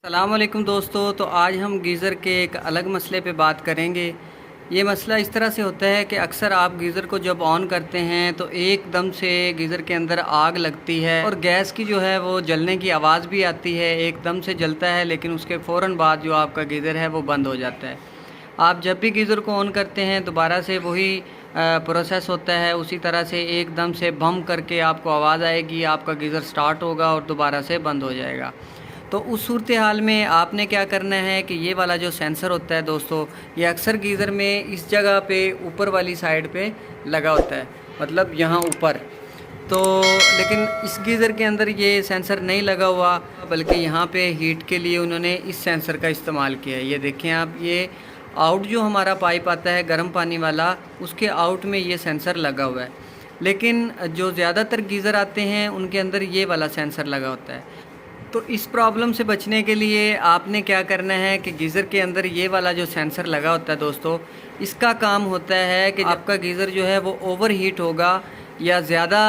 अस्सलाम वालेकुम दोस्तों। तो आज हम गीज़र के एक अलग मसले पे बात करेंगे। ये मसला इस तरह से होता है कि अक्सर आप गीज़र को जब ऑन करते हैं तो एकदम से गीज़र के अंदर आग लगती है और गैस की जो है वो जलने की आवाज़ भी आती है। एकदम से जलता है लेकिन उसके फ़ौरन बाद जो आपका गीज़र है वो बंद हो जाता है। आप जब भी गीज़र को ऑन करते हैं दोबारा से वही प्रोसेस होता है। उसी तरह से एकदम से बम करके आपको आवाज़ आएगी, आपका गीज़र स्टार्ट होगा और दोबारा से बंद हो जाएगा। तो उस सूरत हाल में आपने क्या करना है कि ये वाला जो सेंसर होता है दोस्तों, ये अक्सर गीज़र में इस जगह पे ऊपर वाली साइड पे लगा होता है, मतलब यहाँ ऊपर। तो लेकिन इस गीज़र के अंदर ये सेंसर नहीं लगा हुआ, बल्कि यहाँ पे हीट के लिए उन्होंने इस सेंसर का इस्तेमाल किया है। ये देखें आप, ये आउट जो हमारा पाइप आता है गर्म पानी वाला, उसके आउट में ये सेंसर लगा हुआ है। लेकिन जो ज़्यादातर गीज़र आते हैं उनके अंदर ये वाला सेंसर लगा होता है। तो इस प्रॉब्लम से बचने के लिए आपने क्या करना है कि गीज़र के अंदर ये वाला जो सेंसर लगा होता है दोस्तों, इसका काम होता है कि आपका गीज़र जो है वो ओवर हीट होगा या ज़्यादा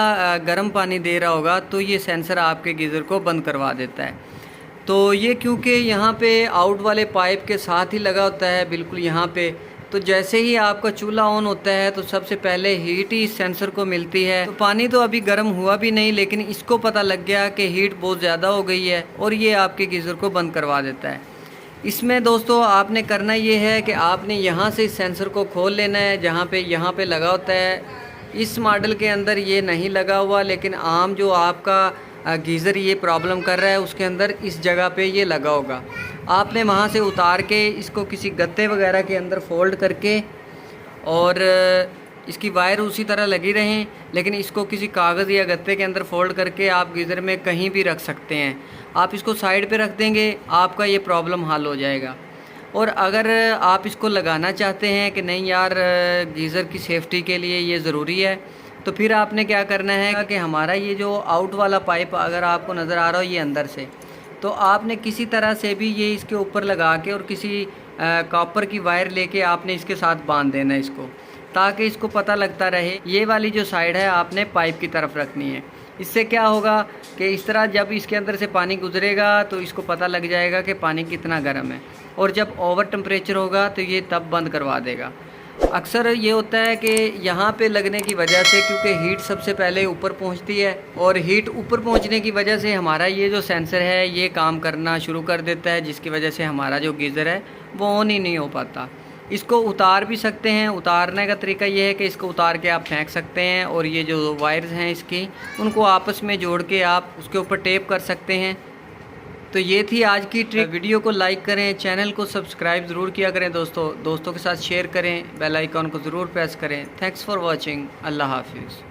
गर्म पानी दे रहा होगा तो ये सेंसर आपके गीज़र को बंद करवा देता है। तो ये क्योंकि यहाँ पे आउट वाले पाइप के साथ ही लगा होता है, बिल्कुल यहाँ पे, तो जैसे ही आपका चूल्हा ऑन होता है तो सबसे पहले हीट ही इस सेंसर को मिलती है। तो पानी तो अभी गर्म हुआ भी नहीं, लेकिन इसको पता लग गया कि हीट बहुत ज़्यादा हो गई है और ये आपके गीज़र को बंद करवा देता है। इसमें दोस्तों आपने करना ये है कि आपने यहाँ से इस सेंसर को खोल लेना है, जहाँ पे यहाँ पे लगा होता है। इस मॉडल के अंदर ये नहीं लगा हुआ, लेकिन आम जो आपका गीज़र ये प्रॉब्लम कर रहा है उसके अंदर इस जगह पे ये लगा होगा। आपने वहाँ से उतार के इसको किसी गत्ते वगैरह के अंदर फ़ोल्ड करके, और इसकी वायर उसी तरह लगी रहें, लेकिन इसको किसी कागज़ या गत्ते के अंदर फ़ोल्ड करके आप गीज़र में कहीं भी रख सकते हैं। आप इसको साइड पे रख देंगे, आपका ये प्रॉब्लम हल हो जाएगा। और अगर आप इसको लगाना चाहते हैं कि नहीं यार गीज़र की सेफ्टी के लिए ये ज़रूरी है, तो फिर आपने क्या करना है कि हमारा ये जो आउट वाला पाइप अगर आपको नज़र आ रहा हो ये अंदर से, तो आपने किसी तरह से भी ये इसके ऊपर लगा के और किसी कॉपर की वायर लेके आपने इसके साथ बांध देना है इसको, ताकि इसको पता लगता रहे। ये वाली जो साइड है आपने पाइप की तरफ रखनी है। इससे क्या होगा कि इस तरह जब इसके अंदर से पानी गुजरेगा तो इसको पता लग जाएगा कि पानी कितना गर्म है, और जब ओवर टेम्परेचर होगा तो ये तब बंद करवा देगा। अक्सर ये होता है कि यहाँ पे लगने की वजह से, क्योंकि हीट सबसे पहले ऊपर पहुँचती है, और हीट ऊपर पहुँचने की वजह से हमारा ये जो सेंसर है ये काम करना शुरू कर देता है, जिसकी वजह से हमारा जो गीज़र है वो ऑन ही नहीं हो पाता। इसको उतार भी सकते हैं। उतारने का तरीका ये है कि इसको उतार के आप फेंक सकते हैं, और ये जो वायर्स हैं इसकी, उनको आपस में जोड़ के आप उसके ऊपर टेप कर सकते हैं। तो ये थी आज की ट्रिक। वीडियो को लाइक करें, चैनल को सब्सक्राइब ज़रूर किया करें दोस्तों के साथ शेयर करें, बेल आइकॉन को ज़रूर प्रेस करें। Thanks for watching. अल्लाह हाफिज़।